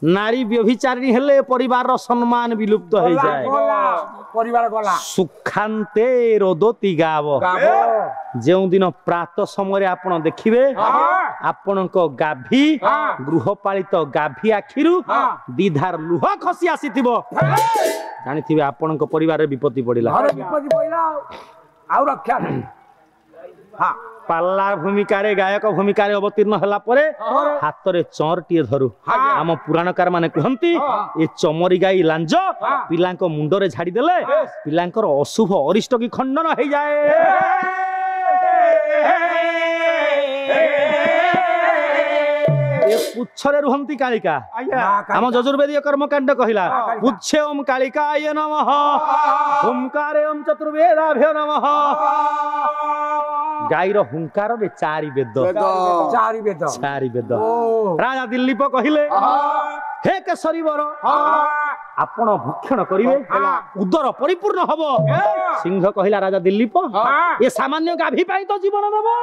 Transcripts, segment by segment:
नारी व्यभिचारिणी हेले परिवार सम्मान विलुप्त हो जाए परिवार गला सुखांते रोदती गाव जो दिन प्रात समय आपण देखिबे आपण गाभी गृहपालित गाभी आखिरु दीधार लुह खसी आसीथिबो जानिथिबे आपण परिवार विपत्ति पड़िला आ रक्षा हां पाल्ला भूमिका गायक भूमिका अवतीर्ण होला परे हाथ रे चौरटीए धरु आम पुराणकार माने कहंती ए चमरी गाई लांज पिलांक मुंड रे झाड़ी देले पिलांकर अशुभ अरिष्ट की खंडन हो जाए पुच्छरे रुहंती कालिका आम यजुर्वेदीय कर्मकांड कहिला पुच्छे ओम कालिकाय नमः हुंकारे ओम चतुर्वेदाभ्यो नमः गाईर हुंकार रे चारि वेद राजा दिलीप कहिले हे केसरी वर आपण भक्षण करिवे उदर परिपूर्ण हबो सिंह कहिला राजा दिलीप ए सामान्य गाभी पाई तो जीवन देबो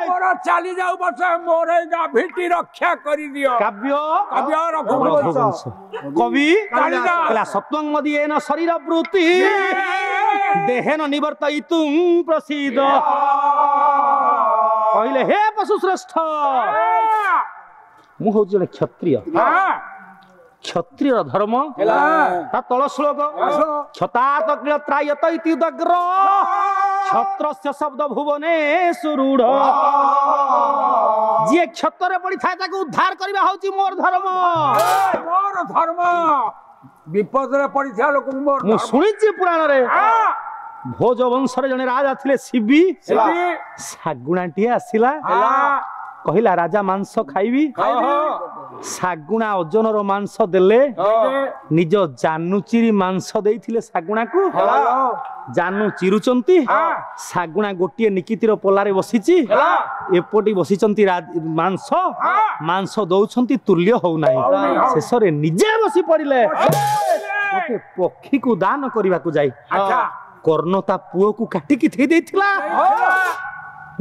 मोर चली जाऊ बसे मोर गाभीटी रक्षा करि दियो काव्य रघुवंश कवि कहला सत्वं मदियेन शरीर वृत्ति देहेन निवर्तयितुं प्रसीद कहले हे पशु श्रेष्ठ मु हूँ जड़े क्षत्रिय क्षत्रिय धर्म ता तल श्लोक क्षतात त्रायत इति दग्र क्षत्रस्य शब्द भुवने सुरूढ़ जी क्षत्र पड़ी था ताको उद्धार करबा होची मोर धर्म विपद रे पड़ी था लोक मोर मु सुनी छी पुराण रे भोज वंश रे जने राजा थिले शिवी सागुणाटी आसिला कहिला राजा मांस खाइबी सागुणा ओजनर मांस देले निज जानू चिरी मांस देइथिले सागुणा को जानू चिरुचंती सागुणा गोटिए निकितिर पोलारे बसिची एपटी बसिचंती मांस मांस दउछंती तुल्य हो नाही शेषरे निजे बसी पड़िले ओके पक्षी को दान करबा को जाई कर्ण ता पुओ को काटी की थई देथिला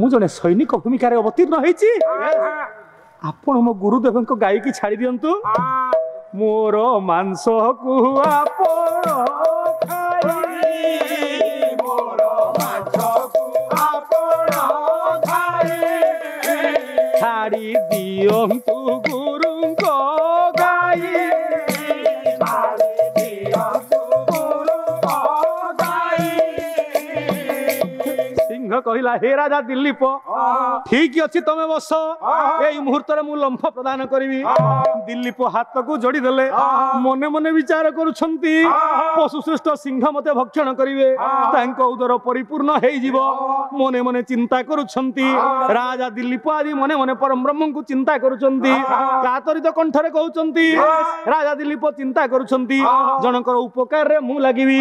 मु जने सैनिक भूमिका रे अवतीर्ण होईची आपण मो गुरुदेव को गाय की छाड़ी दियंतु मोर मांस को आपण खाई मोर मांस को आपण खाई छाड़ी दियंतु गुरु को गाय छाड़ी दियंतु गुरु को गाय सिंह कहिला हे राजा दिलीप ठीक अच्छी तमे बस यही मुहूर्त मु लंफ प्रदान करी दिलीप हाथ को जोड़ी देले मने मने विचार करुछंती पशु श्रेष्ठ सिंह मते भक्षण करिवे तांको उदर परिपूर्ण हेई जीव मने मने चिंता करुछंती राजा दिलीप आदि मने मने परम ब्रह्म को चिंता करुछंती कातरित कंठरे कहउछंती राजा दिलीप चिंता करुछंती जनकर उपकार रे मु लागिबी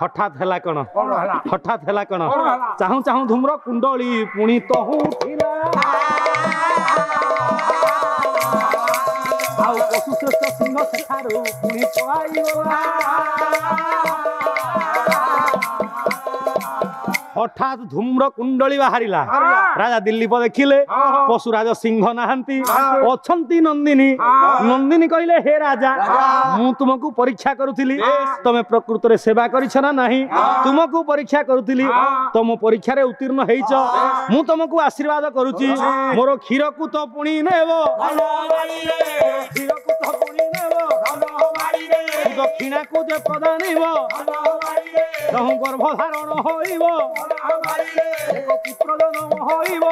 हठात हला कण चाहू चाहू धूम्र कुंडली पुणी तहु उठिला आउ पशु श्रेष्ठ सिंह सेठारु पुणी पळाई गला हठात धूम्र कुंडली बाहरिला राजा दिलीप देखिले पशुराज सिंह नाहंती अछंती नंदिनी नंदिनी कहले हे राजा मु तुमको परीक्षा करुथिली तमे प्रकृत रे सेवा करिछ ना नाही तुमको परीक्षा करुथिली तुम परीक्षा रे उत्तीर्ण हेइछ मु तुमको आशीर्वाद करूची मोर क्षीर को तो पुणी नेबो क्षीर को तो पुणी नेबो दक्षिणा को जे प्रदानिबो रहु गर्भ धारण होइबो एक पुत्र जन्म होइबो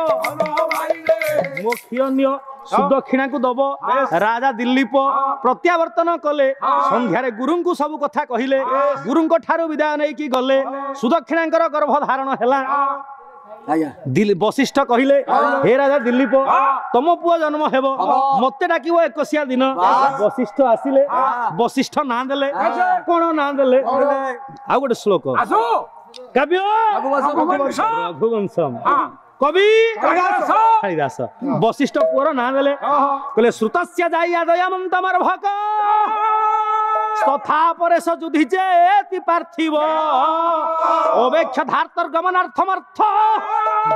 मो क्षीरन्य सुदक्षिणा को दबो राजा दिलीप प्रत्यावर्तन कले संध्यारे गुरु को सब कथा कहिले गुरु को ठारो विदाय नै कि गले सुदक्षिणांकर गर्भ धारण हैला वशिष्ठ कहले हे राजा दिलीप तुम पुओ जन्म हेबो मते डाकिबो 21 दिन वशिष्ठ आसिले वशिष्ठ ना देले कोन ना देले आ गोटे श्लोक काव्य रघुवंशम कवि कालिदास वशिष्ठ पुअर ना देले कहले श्रुतस्य जाया दयामंतमर भक तथा परेश युधि चेति पार्थिव अवेक्ष धार्तर गमनार्थमर्थ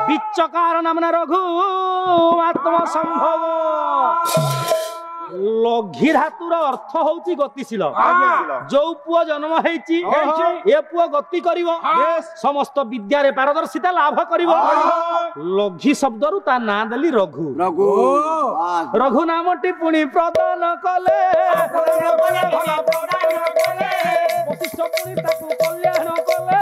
बिच्चकार नामना रघु आत्म संभव ଲଘି ଧାତୁର ଅର୍ଥ ହଉଛି ଗତିଶୀଳ। ଯୋଉ ପୁଅ ଜନ୍ମ ହେଇଛି ଏ ପୁଅ ଗତି କରିବ, ସମସ୍ତ ବିଦ୍ୟାରେ ପାରଦର୍ଶିତା ଲାଭ କରିବ। ଲଘି ଶବ୍ଦରୁ ତା ନାଁ ଦେଲି ରଘୁ। ରଘୁ ନାମଟି ପୁଣି ପ୍ରଦାନ କଲେ, ବଶିଷ୍ଠ ପୁଣି ତାକୁ କଲ୍ୟାଣ କଲେ।